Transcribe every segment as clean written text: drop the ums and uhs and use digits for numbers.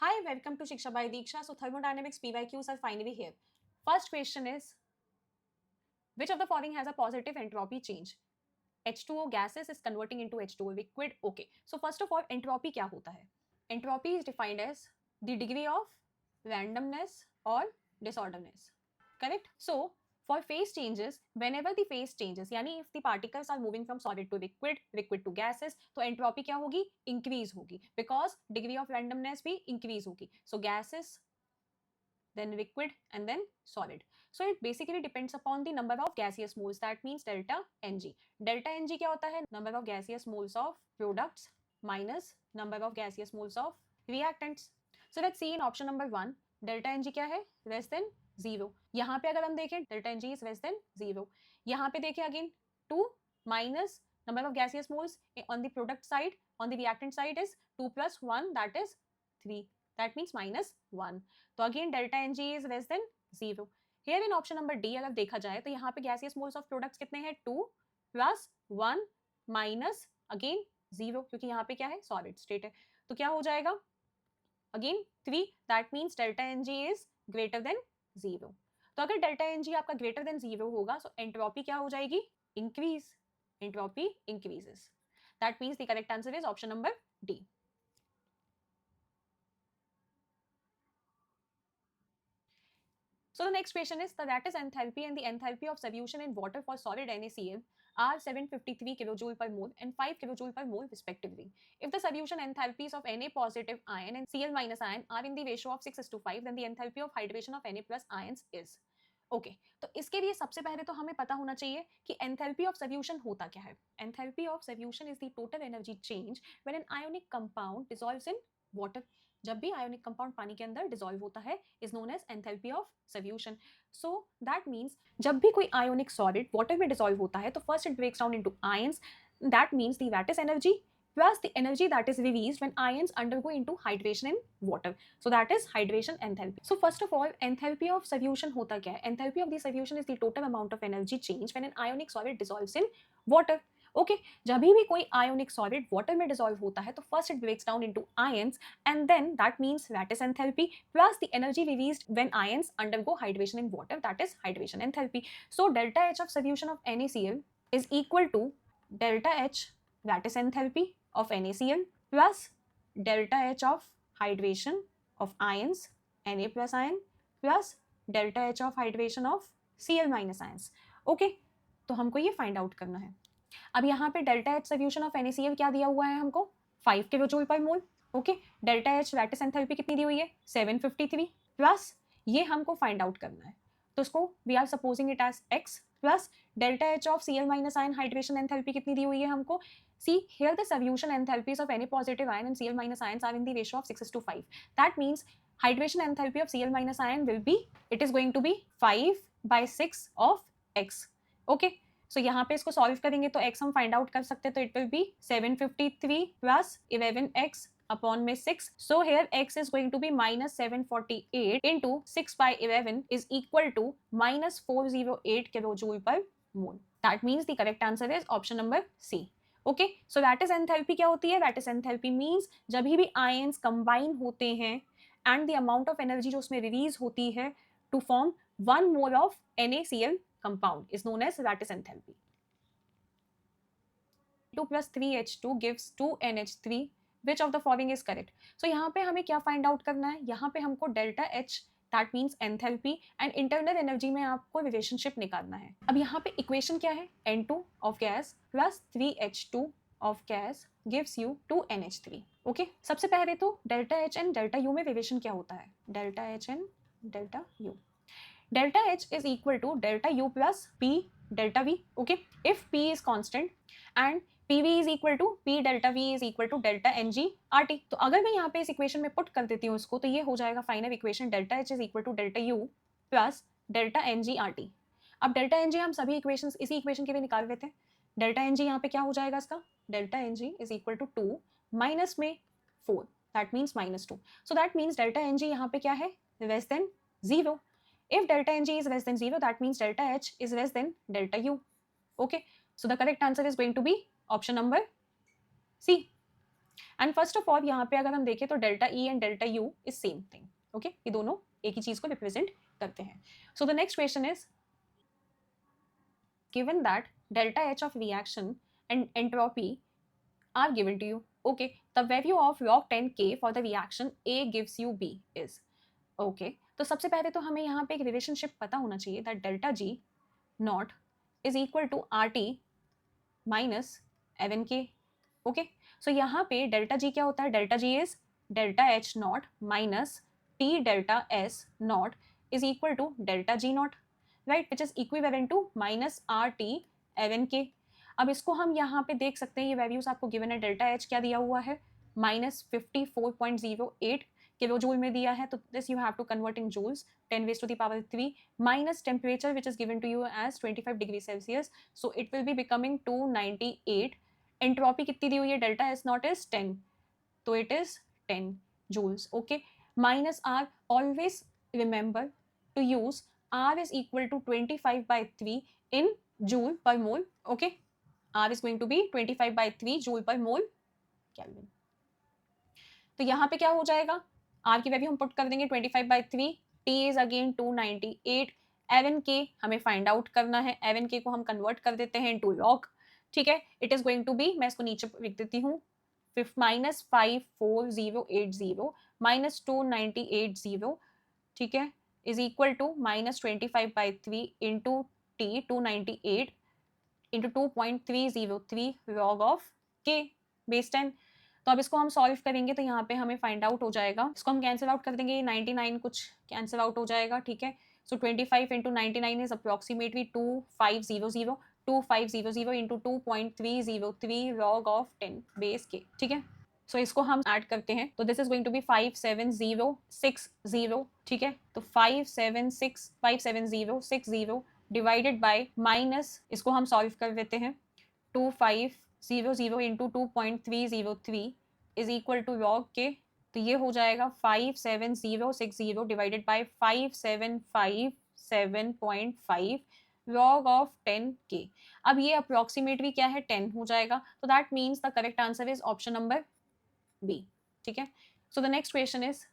Hi, welcome to Shiksha by Diksha. So thermodynamics PYQs are finally here. First question is, which of the following has a positive entropy change? H2O gases is converting into H2O liquid. Okay. So first of all, entropy क्या होता है? Entropy is defined as the degree of randomness or disorderness. Correct? So for phase changes, whenever the phase changes, यानी if the particles are moving from solid to liquid, liquid to gases, तो entropy क्या होगी? Increase होगी, because degree of randomness भी increase होगी. So gases, then liquid, and then solid. So it basically depends upon the number of gaseous moles. That means delta Ng. Delta Ng क्या होता है? Number of gaseous moles of products minus number of gaseous moles of reactants. So let's see in option number 1. delta Ng क्या है? Less than 0. यहाँ पे अगर हम देखें delta Ng is less than 0. यहाँ पे देखें again 2 minus number of gaseous moles on the product side, on the reactant side is 2 plus 1, that is 3. That means minus 1. तो again delta n g is less than 0. Here in option number D अगर देखा जाए तो यहाँ पे gaseous moles of products कितने हैं? 2 plus 1 minus again 0, क्योंकि यहाँ पे क्या है? सॉलिड स्टेट है. तो क्या हो जाएगा? Again 3. That means delta n g is greater than 0. तो अगर डेल्टा एन जी आपका ग्रेटर देन 0 होगा तो एंट्रोपी क्या हो जाएगी? Increase. Entropy increases. That means the correct answer is option number D. So the next question is the lattice enthalpy and the enthalpy of solution in water for solid NaCl are 753 kilojoule per mole and 5 kilojoule per mole respectively. If the solution enthalpies of Na positive ion and Cl minus ion are in the ratio of 6:5, then the enthalpy of hydration of Na plus ions is. Okay तो इसके लिए सबसे पहले तो हमें पता होना चाहिए कि एंथैल्पी ऑफ सॉल्यूशन होता क्या है. Enthalpy of solution is the total energy change when an ionic compound dissolves in water. जब भी आयोनिक कंपाउंड पानी के अंदर डिसॉल्व होता है is known as enthalpy of solution. So that means जब भी कोई आयोनिक सॉलिड वाटर में डिसॉल्व होता है तो first it breaks down into ions. That means the lattice energy plus the energy that is released when ions undergo into hydration in water. So that is hydration enthalpy. So first of all, enthalpy of solution होता क्या है? Enthalpy of the solution is the total amount of energy change when an ionic solid dissolves in water. Okay जब भी कोई ionic solid water में dissolve होता है तो first it breaks down into ions and then that means lattice enthalpy plus the energy released when ions undergo hydration in water, that is hydration enthalpy. So delta H of solution of NaCl is equal to delta H lattice enthalpy of NaCl plus delta H of hydration of ions Na plus ion plus delta H of hydration of Cl minus ions. Okay तो हमको ये find out करना है. अब यहाँ पे delta H solution of NaCl क्या दिया हुआ है हमको? 5 kilo joule per mole. Okay delta H lattice enthalpy कितनी दी हुई है? 753 प्लस ये हमको फाइंड आउट करना है तो उसको we are supposing it as x plus delta H of Cl minus ion hydration enthalpy कितनी दी हुई है हमको? See, here the solution enthalpies of Na positive ion and Cl minus ions are in the ratio of 6:5. That means hydration enthalpy of Cl minus ion will be, it is going to be 5/6 of x. Okay, so यहाँ पे इसको solve करेंगे तो x हम find out कर सकते हैं तो it will be 753 plus 11x upon में 6. So here x is going to be minus 748 into 6/11 is equal to minus 408 kilojoule per mole. That means the correct answer is option number C. Okay so lattice enthalpy क्या होती है? Lattice enthalpy means जब भी ions combine होते हैं and the amount of energy जो उसमें release होती है to form 1 mole of NaCl compound is known as lattice enthalpy. 2 plus 3H2 gives 2NH3. Which of the following is correct? So यहाँ पे हमें क्या फाइंड आउट करना है? यहाँ पे हमको delta H that means enthalpy and internal energy में आपको रिलेशनशिप निकालना है. अब यहाँ पे इक्वेशन क्या है? N2 of gas plus 3H2 of gas gives you 2NH3. Okay सबसे पहले तो delta H and delta U में रिलेशन क्या होता है? Delta H and delta U. Delta H is equal to delta U plus P delta V. Okay, if P is constant and PV is equal to P delta V is equal to delta Ng RT. तो अगर मैं यहाँ पे इस equation में put कर देती हूँ इसको तो ये हो जाएगा final equation delta H is equal to delta U plus delta Ng RT. अब डेल्टा Ng हम सभी इक्वेशंस इसी इक्वेशन के लिए निकाल लेते हैं. डेल्टा Ng यहाँ पे क्या हो जाएगा इसका? Delta Ng is equal to 2 minus में 4, that means minus 2. So that means delta Ng यहाँ पे क्या है? Less than 0. If delta Ng is less than 0, that means delta H is less than delta U. Okay, so the correct answer is going to be option number C. And first of all यहाँ पे अगर हम देखें तो delta E and delta U is same thing, okay, ये दोनों एक ही चीज को रिप्रेजेंट करते हैं. सो the next question is given that delta H of reaction and entropy are given to you. Okay, the value of log 10K for the reaction A gives you B is. Okay, तो सबसे पहले तो हमें यहाँ पे एक relationship पता होना चाहिए that delta G naught is equal to RT minus LNK. Okay, so यहाँ पे delta G क्या होता है? delta G is delta H naught minus T delta S naught is equal to delta G naught, right, which is equivalent to minus RT LNK. अब इसको हम यहाँ पे देख सकते हैं, ये वैल्यूज आपको गिवन है. डेल्टा एच क्या दिया हुआ है? -54.08 किलो जूल में दिया है, तो this you have to convert in joules 10⁻³ minus temperature which is given to you as 25 degree Celsius, so it will be becoming 298. Entropy कितनी दी हुई है? डेल्टा एस नॉट इज 10, तो it is 10 joules. Okay, minus r, always remember to use r is equal to 25/3 in joule per mole. Okay, r is going to be 25/3 joule per mole Kelvin. तो यहाँ पे क्या हो जाएगा? r की value हम put कर देंगे 25/3, t is again 298, LNK हमें फाइंड आउट करना है. LNK को हम कन्वर्ट कर देते हैं इनटू लॉग. ठीक है, it is going to be, मैं इसको नीचे लिख देती हूँ, -54080 minus 2980, ठीक है, is equal to -25/3 into T 298 into 2.303 log of K base 10. तो अब इसको हम सॉल्व करेंगे तो यहाँ पे हमें फाइंड आउट हो जाएगा, इसको हम कैंसिल आउट कर देंगे, 99 कुछ कैंसिल आउट हो जाएगा. ठीक है, सो 25 into 99 is approximately 2500, 2500 into 2.303 log of 10 base के. ठीक है, सो इसको हम ऐड करते हैं, तो this is going to be 57060. ठीक है, तो 57060 डिवाइडेड बाय माइनस, इसको हम सॉल्व कर देते हैं, 2500 into 2.303 is equal to log K, तो ये हो जाएगा 57060 divided by 5757.5 log of 10K. अब ये अप्रोक्सीमेटली क्या है? 10 हो जाएगा, तो that means the correct answer is option number B. ठीक है, so the next question is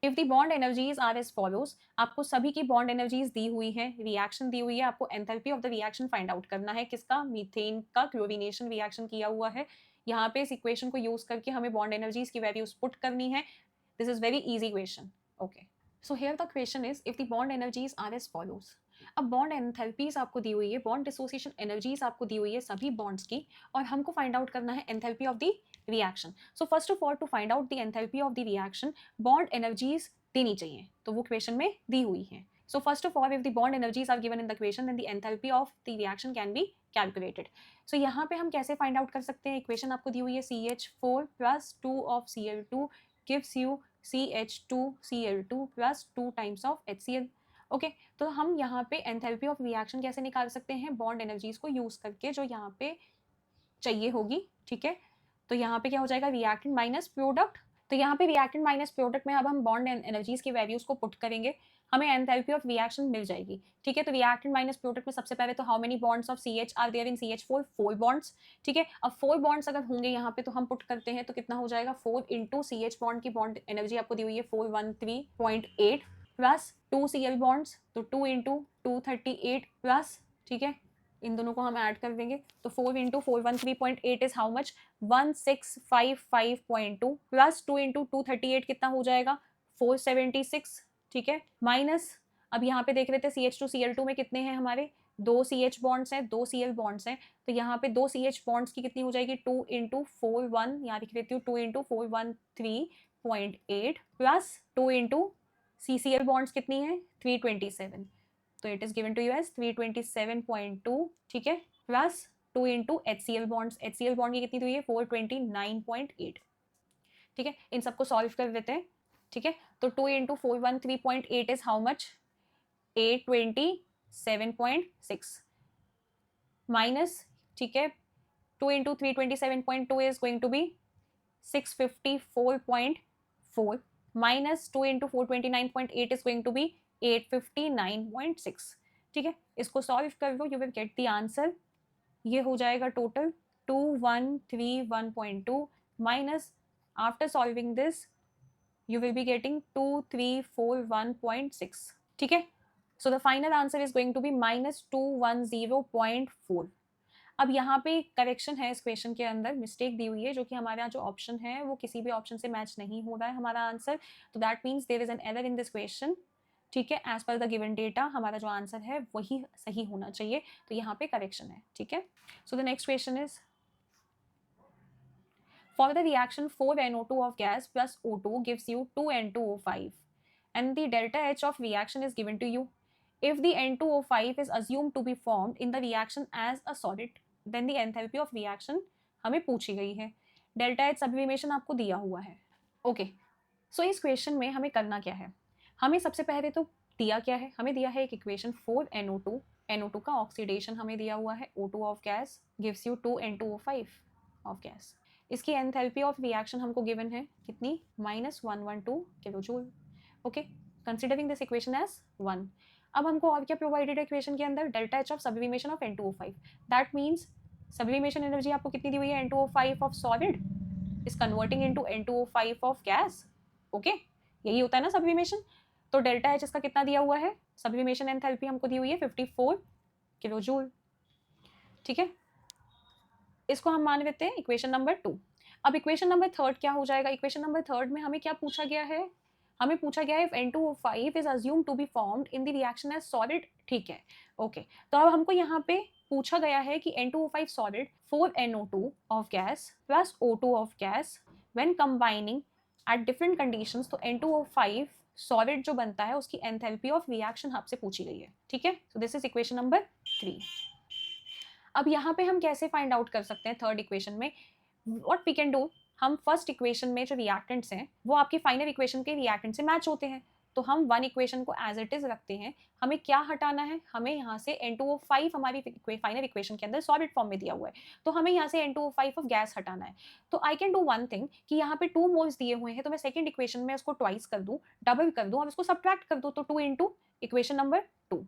if the bond energies are as follows. आपको सभी की बॉन्ड एनर्जीज दी हुई है, रिएक्शन दी हुई है, आपको enthalpy of the reaction find out करना है. किसका? मीथेन का क्लोरीनेशन रिएक्शन किया हुआ है. यहाँ पे इस इक्वेशन को यूज करके हमें बॉन्ड एनर्जीज की वैल्यूज पुट करनी है. This is very easy question. Okay, so here the question is if the bond energies are as follows. अब बॉन्ड एंथैल्पीज आपको दी हुई है, बॉन्ड डिसोसिएशन एनर्जीज आपको दी हुई है सभी बॉन्ड्स की, और हमको फाइंड आउट करना है enthalpy of the reaction. So first of all to find out the enthalpy of the reaction, bond energies देनी चाहिए, तो वो क्वेश्चन में दी हुई है. So first of all if the bond energies are given in the question then the enthalpy of the reaction can be calculated. So यहाँ पे हम कैसे फाइंड आउट कर सकते हैं? इक्वेशन आपको दी हुई है, CH4 + 2 of Cl2 gives you CH2Cl2 + 2 times of HCl. Okay, तो हम यहाँ पे एंथैल्पी ऑफ रिएक्शन कैसे निकाल सकते हैं? बॉन्ड एनर्जीज को यूज करके जो यहाँ पे चाहिए होगी. ठीक है, तो यहाँ पे क्या हो जाएगा? Reactant minus product. तो यहाँ पे रिएक्टेंट माइनस प्रोडक्ट में अब हम बॉन्ड एनर्जीज की वैल्यूज को पुट करेंगे, हमें एंथैल्पी ऑफ रिएक्शन मिल जाएगी. ठीक है, तो रिएक्टेंट माइनस प्रोडक्ट में सबसे पहले तो how many bonds of CH are there in CH4? 4 bonds. ठीक है, अब 4 बॉन्ड्स अगर होंगे यहाँ पे तो हम पुट करते हैं, तो कितना हो जाएगा? 4 इंटू CH बॉन्ड की बॉन्ड एनर्जी आपको दी हुई है 413.8 प्लस 2 Cl बॉन्ड्स, तो 2 इंटू 238 प्लस, ठीक है, इन दोनों को हम ऐड कर देंगे, तो 4 into 413.8 is how much? 1655.2 plus 2 into 238 कितना हो जाएगा? 476. ठीक है, माइनस, अब यहाँ पे देख रहे थे CH2Cl2 में कितने हैं हमारे? 2 CH बॉन्ड्स हैं, 2 Cl बॉन्ड्स हैं, तो यहाँ पे 2 CH बॉन्ड्स की कितनी हो जाएगी? 2 इंटू 41, यहाँ लिख देती हूँ 2 into 413.8 plus 2 into CCl bonds कितनी है? 327, तो it is given to you as 327.2. ठीक है, plus 2 into HCl bonds, HCl bond की कितनी हुई है? 429.8. ठीक है, इन सबको सॉल्व कर देते हैं. ठीक है, तो 2 into 413.8 is how much? 827.6 minus, ठीक है, 2 into 327.2 is going to be 654.4 minus 2 into 429.8 is going to be 859.6. ठीक है, इसको सॉल्व कर लो, you will get the answer. ये हो जाएगा total 2131.2 minus, after solving this you will be getting 2341.6. ठीक है, so the final answer is going to be -210.4. अब यहाँ पे करेक्शन है इस क्वेश्चन के अंदर, मिस्टेक दी हुई है जो कि हमारा जो ऑप्शन है वो किसी भी ऑप्शन से मैच नहीं हो रहा है हमारा आंसर, तो that means there is an error in this question. ठीक है, as per the given data हमारा जो आंसर है वही सही होना चाहिए, तो यहाँ पे करेक्शन है. ठीक है, so the next question is for the reaction 4NO2 of gas plus O2 gives you 2N2O5 and the delta H of reaction is given to you. If the N2O5 is assumed to be formed in the reaction as a solid, then the enthalpy of reaction हमें पूछी गई है. Delta H sublimation आपको दिया हुआ है. Okay, सो इस question में हमें करना क्या है, हमें सबसे पहले तो दिया क्या है, हमें दिया है एक इक्वेशन 4NO2, NO2 का ऑक्सीडेशन हमें दिया हुआ है, O2 of gas gives you 2N2O5 of gas. इसकी एंथैल्पी ऑफ रिएक्शन हमको गिवन है कितनी, -112 kilojoule. Okay, considering this equation as 1. अब हमको और क्या प्रोवाइडेड है इक्वेशन के अंदर, delta H of sublimation of N2O5. That means sublimation energy आपको कितनी दी हुई है, N2O5 of solid is converting into N2O5 of gas. Okay, यही होता है ना सब्लिमेशन. तो डेल्टा एच इसका कितना दिया हुआ है, सब्लिमेशन एंथैल्पी हमको दी हुई है 54 किलोजूल. ठीक है, इसको हम मान लेते हैं इक्वेशन नंबर 2. अब इक्वेशन नंबर 3 क्या हो जाएगा, इक्वेशन नंबर 3 में हमें क्या पूछा गया है, हमें पूछा गया है if N2O5 is assume to be formed in the reaction as solid. ठीक है, ओके, तो अब हमको यहाँ पे पूछा गया है कि N2O5 solid 4NO2 of gas plus O2 of gas when combining at different conditions, तो N2O5 सॉलिड जो बनता है उसकी एंथैल्पी ऑफ रिएक्शन आपसे पूछी गई है. ठीक है, so this is equation number 3. अब यहाँ पे हम कैसे फाइंड आउट कर सकते हैं थर्ड इक्वेशन में, व्हाट वी कैन डू, हम फर्स्ट इक्वेशन में जो रिएक्टेंट्स हैं वो आपके फाइनल इक्वेशन के रिएक्टेंट से मैच होते हैं, तो हम वन इक्वेशन को एज इट इज रखते हैं. हमें क्या हटाना है, हमें यहाँ से N2O5 हमारी फाइनल इक्वेशन के अंदर सॉलिड फॉर्म में दिया हुआ है, तो हमें यहाँ से N2O5 ऑफ गैस हटाना है. तो I can do one thing कि यहाँ पे 2 मोल्स दिए हुए हैं, तो मैं सेकेंड इक्वेशन में उसको ट्वाइस कर दूँ, डबल कर दूँ और उसको सब्ट्रैक्ट कर दूँ, तो 2 इंटू इक्वेशन नंबर 2.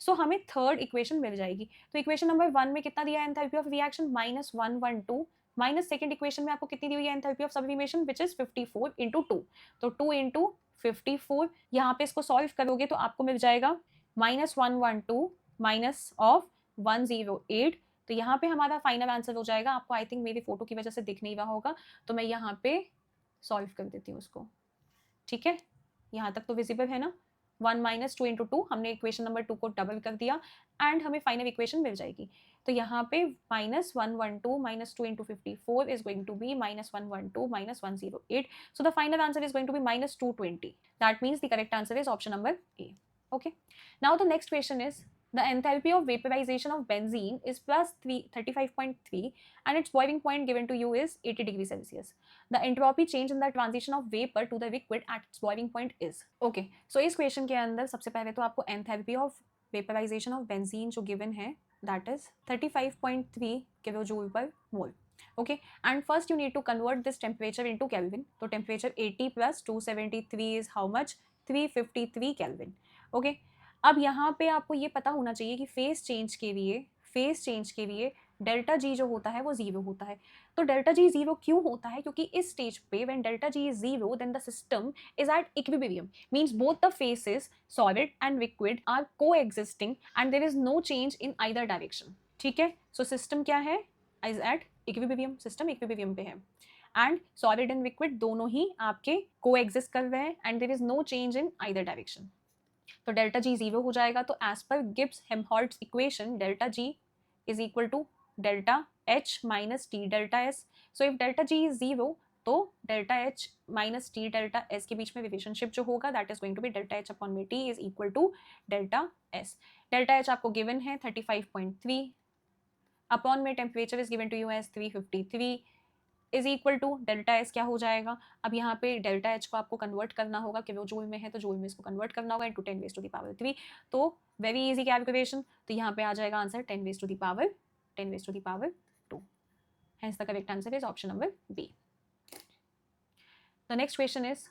सो हमें थर्ड इक्वेशन मिल जाएगी. तो इक्वेशन नंबर 1 में कितना दिया है enthalpy of reaction, -112, minus second equation में आपको कितनी दी हुई है enthalpy of sublimation which is 54 into 2, तो 2 इंटू 54. यहाँ पे इसको सॉल्व करोगे तो आपको मिल जाएगा -112 माइनस ऑफ 108. तो यहाँ पे हमारा फाइनल आंसर हो जाएगा, आपको आई थिंक मेरी फोटो की वजह से दिख नहीं रहा होगा, तो मैं यहाँ पे सॉल्व कर देती हूँ उसको. ठीक है, यहाँ तक तो विजिबल है ना. 1 माइनस 2 इंटू 2, हमने इक्वेशन नंबर 2 को डबल कर दिया एंड हमें फाइनल इक्वेशन मिल जाएगी. तो यहाँ पे -112 minus 2 into 54 is going to be -112 minus 108. So the final answer is going to be -220. That means the correct answer is option number A. Okay, now the next question is the enthalpy of vaporization of benzene is plus 35.3 and its boiling point given to you is 80 degrees Celsius. The entropy change in the transition of vapor to the liquid at its boiling point is. Okay, so इस question के अंदर सबसे पहले तो आपको enthalpy of vaporization of benzene जो given है that is 35.3 kilojoule per mole. Okay, and first you need to convert this temperature into Kelvin. So temperature 80 plus 273 is how much, 353 Kelvin. Okay, अब यहाँ पे आपको ये पता होना चाहिए कि फेज चेंज के लिए डेल्टा जी जो होता है वो 0 होता है. तो डेल्टा जी 0 क्यों होता है, क्योंकि इस स्टेज पे when delta G is 0 then the system is at equilibrium, means both the phases solid and liquid are coexisting and there is no change in either direction. ठीक है, सो सिस्टम क्या है, is at equilibrium, system equilibrium पे है and solid and liquid दोनों ही आपके coexist कर रहे हैं and there is no change in either direction. तो डेल्टा जी 0 हो जाएगा. तो as per Gibbs Helmholtz equation delta G is equal to delta H minus T delta S. So if delta G is 0 तो delta H minus T delta S के बीच में relationship जो होगा that is going to be delta H upon में T is equal to delta S. Delta H आपको given है 35.3 upon में temperature is given to you as 353 is equal to delta S क्या हो जाएगा. अब यहाँ पे डेल्टा एच को आपको कन्वर्ट करना होगा कि वो जूल में है तो जूल में इसको कन्वर्ट करना होगा into 10 raise to the power 3. तो वेरी इजी कैलकुलेशन. तो यहाँ पे आ जाएगा answer 10 raise to the power 2. Hence the correct answer is option number B. The next question is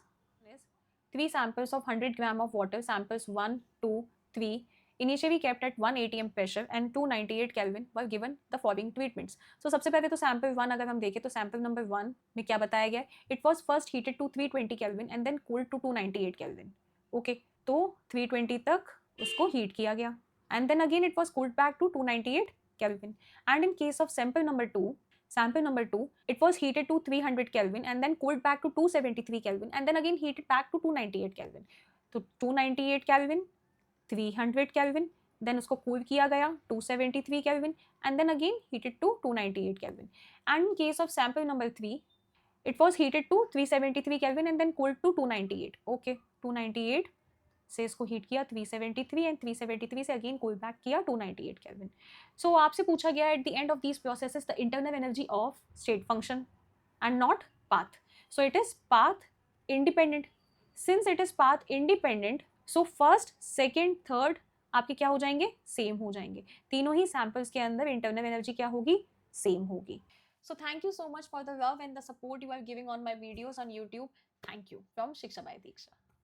3 samples of 100 gram of water, samples 1, 2, 3 initially kept at 1 atm pressure and 298 Kelvin were given the following treatments. So सबसे पहले तो sample 1 अगर हम देखें तो sample number 1 में क्या बताया गया है, it was first heated to 320 Kelvin and then cooled to 298 Kelvin. Okay, तो 320 तक उसको heat किया गया and then again it was cooled back to 298 Kelvin. And in case of sample number 2, it was heated to 300 Kelvin and then cooled back to 273 Kelvin and then again heated back to 298 Kelvin. तो 298 Kelvin, 300 Kelvin, then उसको cool किया गया 273 Kelvin and then again heated to 298 Kelvin. And in case of sample number 3, it was heated to 373 Kelvin and then cooled to 298. Okay, 298 से इसको heat किया 373 and 373 से again cool back किया 298 kelvin. सो आपसे पूछा गया at the end of these processes the internal energy of state function and not path. So it is path independent. Since it is path independent, so first, second, third आपके क्या हो जाएंगे, same हो जाएंगे. तीनों ही सैम्पल्स के अंदर internal energy क्या होगी, सेम होगी. So thank you so much for the love and the support you are giving on my videos on YouTube. Thank you from Shiksha by Diksha.